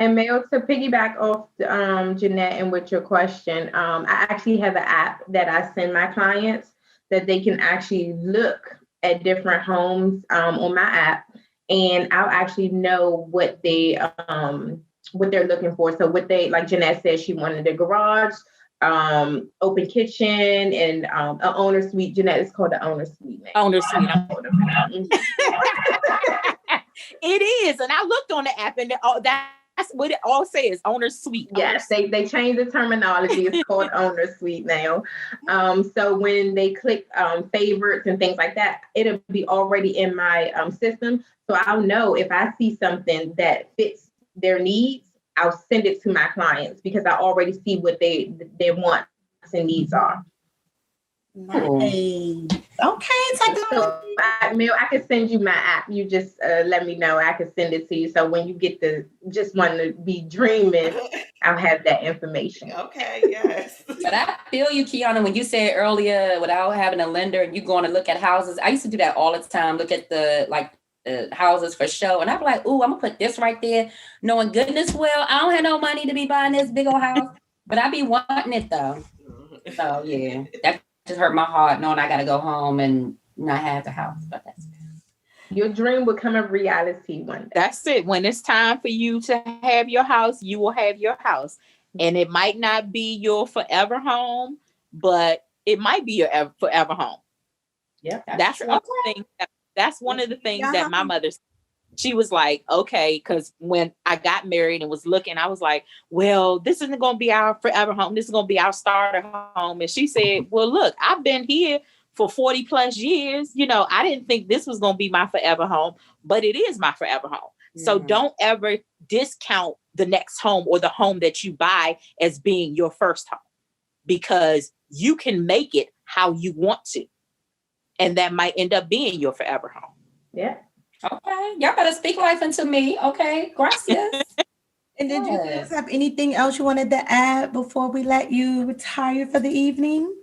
And Mel, to piggyback off Jeanette and with your question, I actually have an app that I send my clients that they can actually look at different homes on my app, and I'll actually know what they're looking for. So what they, like Jeanette said, she wanted a garage, open kitchen, and an owner suite. Jeanette, is called the owner suite now. Owner suite. It is, and I looked on the app, and that's what it all says: owner suite. Yes, they changed the terminology. It's called owner suite now. So when they click favorites and things like that, it'll be already in my system. So I'll know if I see something that fits their needs, I'll send it to my clients because I already see what their wants and needs are. Nice. Okay, technology. Mel, I can send you my app. You just let me know. I can send it to you. So when you get just want to be dreaming, I'll have that information. Okay, yes. But I feel you, Keyona, when you said earlier, without having a lender and you going to look at houses. I used to do that all the time. Look at the houses for show, and I'm like, "Ooh, I'm gonna put this right there," knowing goodness well I don't have no money to be buying this big old house, but I be wanting it though. So yeah, that just hurt my heart knowing I got to go home and not have the house. But that's good. Your dream will come a reality one day. That's it. When it's time for you to have your house, you will have your house, and it might not be your forever home, but it might be your forever home. Yeah, that's one of the things. That's one of the things that my mother, she was like, okay, because when I got married and was looking, I was like, well, this isn't going to be our forever home. This is going to be our starter home. And she said, well, look, I've been here for 40 plus years. I didn't think this was going to be my forever home, but it is my forever home. So don't ever discount the next home or the home that you buy as being your first home, because you can make it how you want to. And that might end up being your forever home. Yeah. Okay. Y'all better speak life into me. Okay. Gracias. And did you guys have anything else you wanted to add before we let you retire for the evening?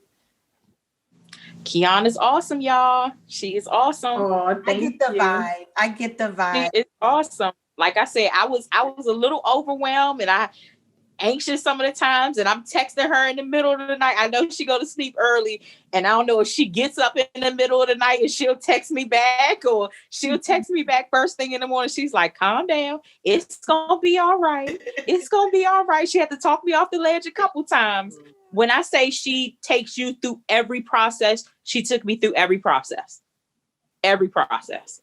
Keyona's awesome, y'all. She is awesome. Oh, I get the vibe. She is awesome. Like I said, I was a little overwhelmed and anxious some of the times, and I'm texting her in the middle of the night. I know she go to sleep early, and I don't know if she gets up in the middle of the night and she'll text me back, or she'll text me back first thing in the morning. She's like, calm down. It's gonna be all right. It's gonna be all right. She had to talk me off the ledge a couple times. When I say she takes you through every process, she took me through every process. Every process.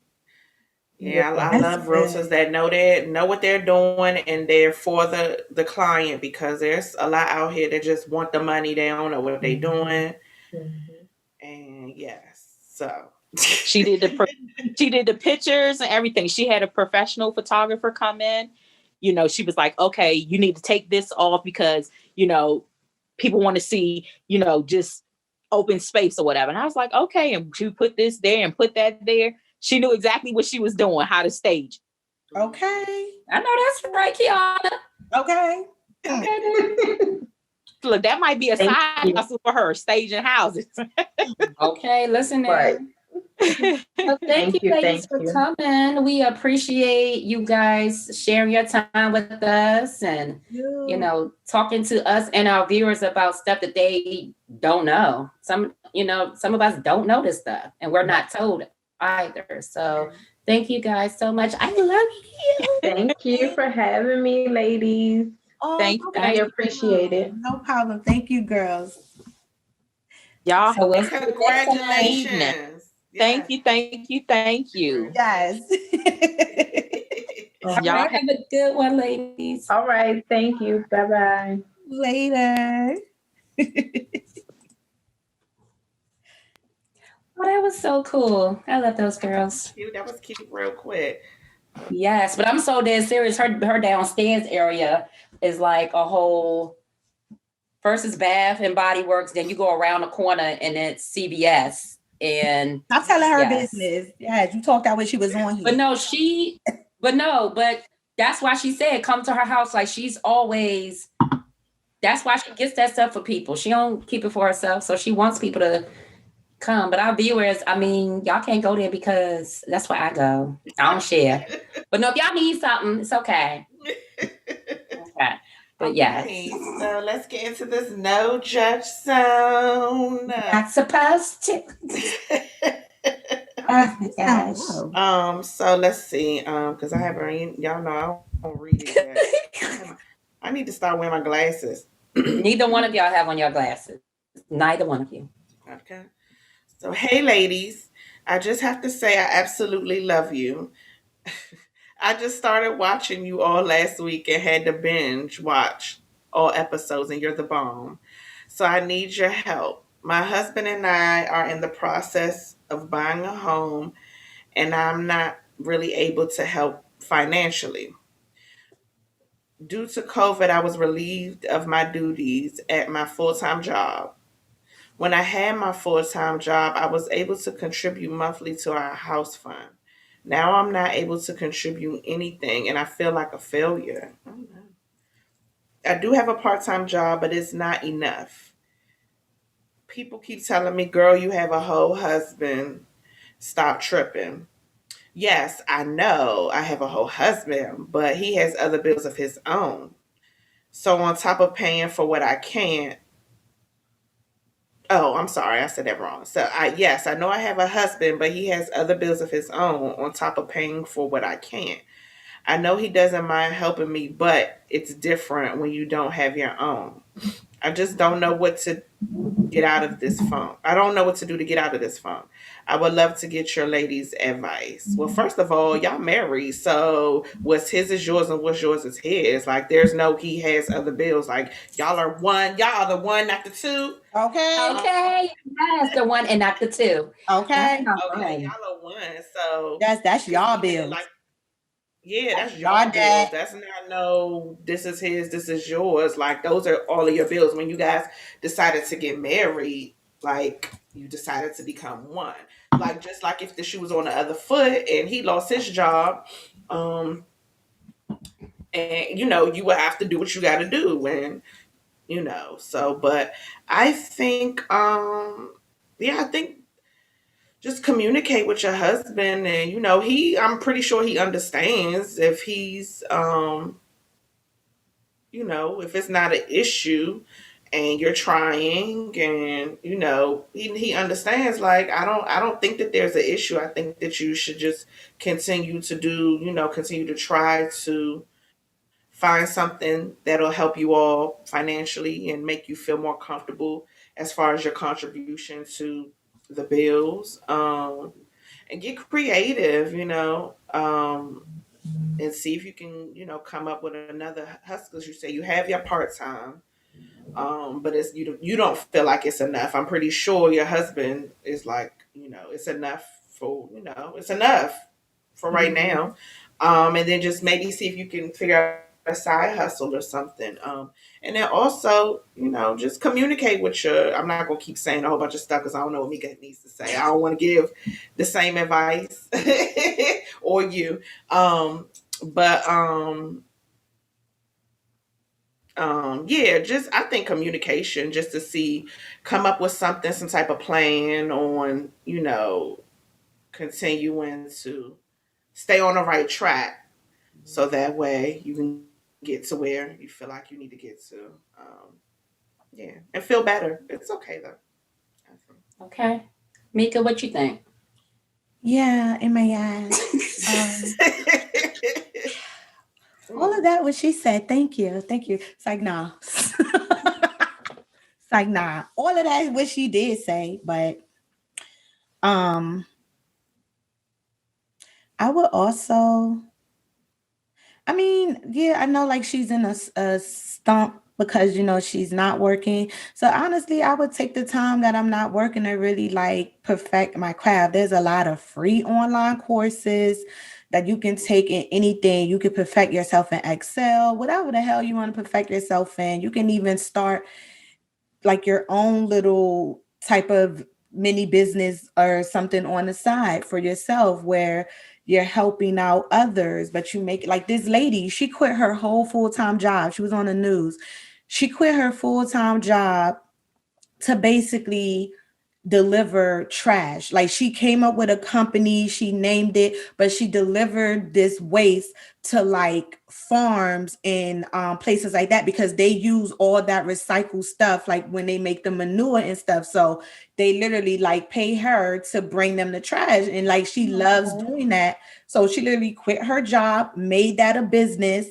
Yeah, I love realtors that know what they're doing, and they're for the client, because there's a lot out here that just want the money. They don't know what they're doing. And yes, so she did the pictures and everything. She had a professional photographer come in. She was like, okay, you need to take this off because, people want to see, just open space or whatever. And I was like, okay. And she put this there and put that there. She knew exactly what she was doing, how to stage. Okay. I know that's right, Keyona. Okay. Look, that might be a side hustle for her, staging houses. Okay, listen now. Right. Well, thank you, ladies, Thank for you. coming. We appreciate you guys sharing your time with us and, talking to us and our viewers about stuff that they don't know. Some of us don't know this stuff and we're not told either. So thank you guys so much. I love you. Thank you for having me, ladies. Thank I appreciate it. No problem. Thank you, girls. y'all. So we'll Congratulations. Thank you, thank you, thank you. Yes. All right, have a good one, ladies. All right. Thank you. Bye-bye. Later. Oh, that was so cool. I love those girls. Cute. That was cute real quick. Yes, but I'm so dead serious. Her downstairs area is like a whole. First is Bath and Body Works, then you go around the corner and it's CVS. And I'm telling her business. Yes, you talked out when she was on here. But that's why she said come to her house. Like she's always. That's why she gets that stuff for people. She don't keep it for herself, so she wants people to come. But our viewers, I mean, y'all can't go there because that's where I go. I don't share. But no, if y'all need something, it's okay. Okay. But yes. So let's get into this no judge zone. Not supposed to. Oh my gosh. So let's see. Because I haven't, y'all know I don't read it yet. I need to start wearing my glasses. Neither one of y'all have on your glasses. Neither one of you. Okay. So hey ladies, I just have to say I absolutely love you. I just started watching you all last week and had to binge watch all episodes, and you're the bomb. So I need your help. My husband and I are in the process of buying a home, and I'm not really able to help financially. Due to COVID, I was relieved of my duties at my full time job. When I had my full time job, I was able to contribute monthly to our house fund. Now I'm not able to contribute anything and I feel like a failure. Oh, no. I do have a part time job, but it's not enough. People keep telling me, girl, you have a whole husband. Stop tripping. Yes, I know I have a whole husband, but he has other bills of his own. So on top of paying for what I can't, oh, I'm sorry, I said that wrong. So yes, I know I have a husband, but he has other bills of his own on top of paying for what I can't. I know he doesn't mind helping me, but it's different when you don't have your own. I just don't know what to get out of this funk. I don't know what to do to get out of this funk. I would love to get your ladies' advice. Well, first of all, y'all married, so what's his is yours and what's yours is his. Like, there's no he has other bills. Like, y'all are one. Y'all are the one, not the two. Okay. Yes, the one and not the two. Okay. Okay, y'all are one. So that's y'all bills. Like, yeah, that's your bills. That's not no, this is his, this is yours. Like, those are all of your bills. When you guys decided to get married, like, you decided to become one. Like, just like if the shoe was on the other foot and he lost his job, and, you would have to do what you got to do. And, so, but I think, I think just communicate with your husband and I'm pretty sure he understands if he's if it's not an issue and you're trying and he understands. Like, I don't think that there's an issue. I think that you should just continue to continue to try to find something that'll help you all financially and make you feel more comfortable as far as your contribution to the bills. And get creative, and see if you can, come up with another hustle. As you say, you have your part time, but it's you don't feel like it's enough. I'm pretty sure your husband is like, it's enough for it's enough for right now. And then just maybe see if you can figure out a side hustle or something. And then also, just communicate with your. I'm not gonna keep saying a whole bunch of stuff because I don't know what Meika needs to say. I don't want to give the same advice or you. But yeah, just I think communication just to see, come up with something, some type of plan on, continuing to stay on the right track, so that way you can get to where you feel like you need to get to. Yeah, and feel better. It's okay though. Okay. Meika, what you think? Yeah, in my eyes. All of that what she said. Thank you. Thank you. It's like, nah. It's like, nah. All of that is what she did say, but I would also, I mean, yeah, I know like she's in a stump because she's not working. So honestly, I would take the time that I'm not working to really like perfect my craft. There's a lot of free online courses that you can take in anything. You can perfect yourself in Excel, whatever the hell you want to perfect yourself in. You can even start like your own little type of mini business or something on the side for yourself where you're helping out others, but you make like this lady, she quit her whole full-time job. She was on the news. She quit her full-time job to basically deliver trash. Like she came up with a company, she named it, but she delivered this waste to like farms and places like that because they use all that recycled stuff like when they make the manure and stuff. So they literally like pay her to bring them the trash, and like she loves doing that. So she literally quit her job, made that a business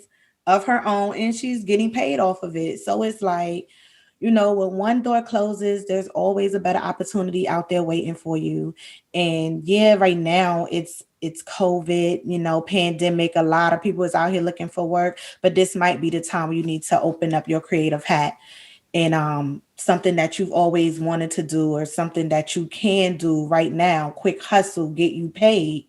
of her own, and she's getting paid off of it. So it's like, when one door closes, there's always a better opportunity out there waiting for you. And yeah, right now it's COVID, pandemic. A lot of people is out here looking for work, but this might be the time you need to open up your creative hat and something that you've always wanted to do or something that you can do right now. Quick hustle, get you paid.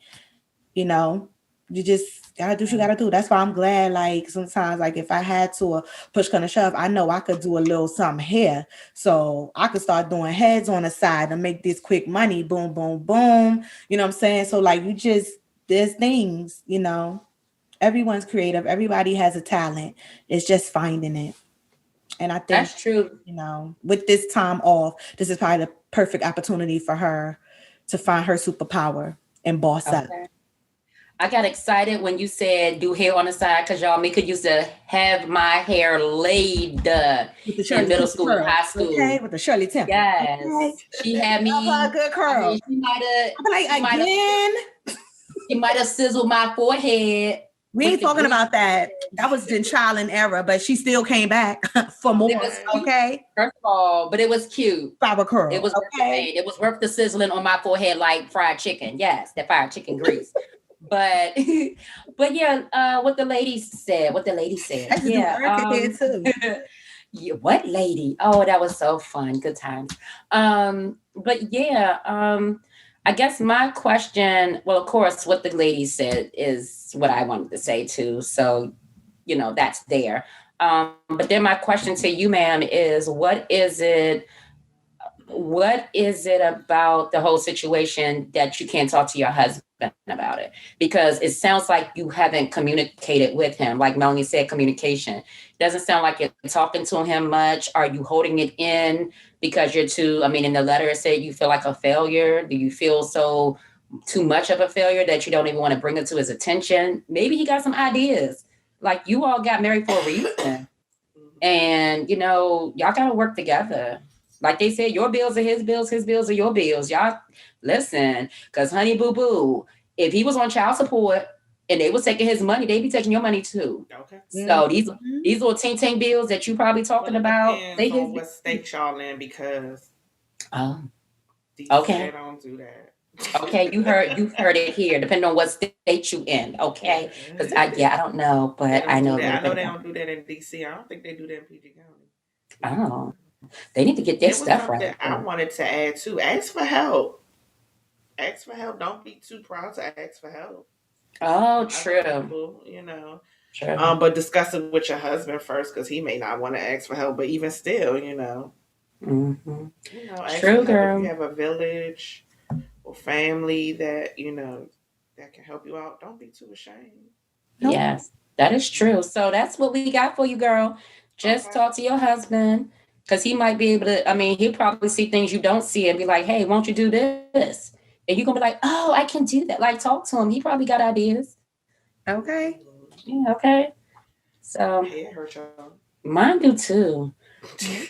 You just gotta do what you gotta do. That's why I'm glad, like, sometimes, like, if I had to push kind of shove, I know I could do a little something here. So I could start doing heads on the side and make this quick money. Boom, boom, boom. You know what I'm saying? So, like, there's things, everyone's creative. Everybody has a talent. It's just finding it. And I think That's true. With this time off, this is probably the perfect opportunity for her to find her superpower and boss up. I got excited when you said do hair on the side because y'all, Meika used to have my hair laid in middle school and high school. Okay, with the Shirley Temple. Yes. Okay. She had me. Good curl. She might have sizzled my forehead. We ain't talking about that. That was in trial and error, but she still came back for more. Okay. First of all, but it was cute. Fiber curl. It was worth the pain. It was worth the sizzling on my forehead like fried chicken. Yes, that fried chicken grease. But yeah, what the lady said. Yeah, too. Yeah, what lady? Oh, that was so fun. Good times. But yeah, I guess my question, well, of course, what the lady said is what I wanted to say too. So, that's there. But then my question to you, ma'am, is what is it about the whole situation that you can't talk to your husband about it? Because it sounds like you haven't communicated with him. Like Melanie said, communication. Doesn't sound like you're talking to him much. Are you holding it in because you're in the letter it said you feel like a failure? Do you feel too much of a failure that you don't even want to bring it to his attention? Maybe he got some ideas. Like you all got married for a reason. And, y'all got to work together. Like they said, your bills are his bills are your bills. Y'all listen, because honey boo boo, if he was on child support and they was taking his money, they'd be taking your money too. Okay. So these little ting bills that you probably talking about, they on what state y'all in, because okay, they don't do that. Okay, you've heard it here. Depending on what state you in, okay? Because I don't know, but I know. I know they don't do that in DC. I don't think they do that in PG County. Oh. They need to get their stuff right. I wanted to add too. Ask for help. Ask for help. Don't be too proud to ask for help. Oh, true. People, True. But discuss it with your husband first, because he may not want to ask for help. But even still, Mm-hmm. Ask true, for help. girl. If you have a village or family that that can help you out, don't be too ashamed. Nope. Yes, that is true. So that's what we got for you, girl. Just talk to your husband. Because he might be able to, he'll probably see things you don't see and be like, hey, won't you do this? And you're gonna be like, oh, I can do that. Like, talk to him. He probably got ideas. Okay. Yeah, okay. So Hair hurt y'all. mine do too.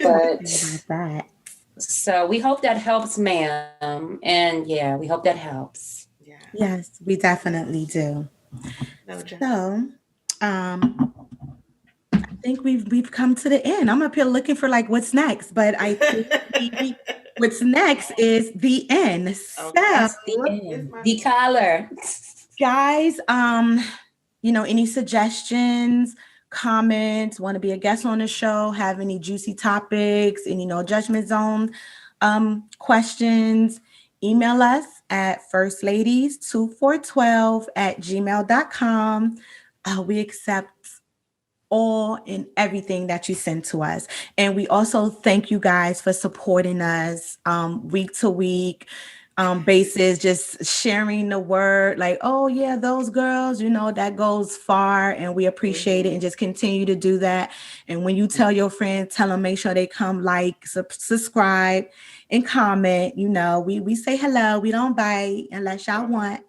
But About that. so we hope that helps, ma'am. And yeah, we hope that helps. Yeah. Yes, we definitely do. No joke. So, I think we've come to the end. I'm up here looking for like what's next, but I think what's next is the end. So, That's the end. The collar. guys, any suggestions, comments, want to be a guest on the show, have any juicy topics, any no judgment zone questions, email us at firstladies2412@gmail.com. We accept all and everything that you send to us. And we also thank you guys for supporting us week to week basis, just sharing the word like, oh yeah, those girls, that goes far, and we appreciate it, and just continue to do that. And when you tell your friends, tell them, make sure they come like, subscribe, and comment. We say hello, we don't bite unless y'all want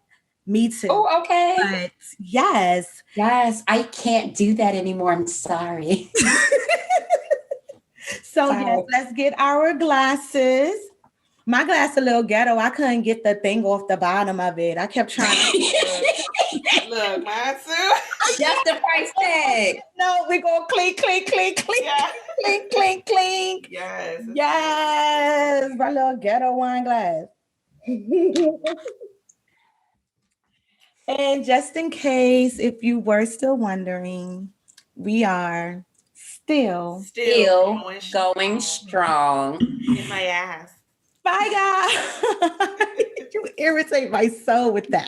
me to. Oh, okay. But yes, I can't do that anymore. I'm sorry. So yes, let's get our glasses. My glass a little ghetto. I couldn't get the thing off the bottom of it. I kept trying to look, mine too. Just the price tag. No, we go clink, clink, clink, clink, Yeah. clink, clink, clink. Yes. Yes, my little ghetto wine glass. And just in case, if you were still wondering, we are still going strong. In my ass. Bye, guys. You irritate my soul with that.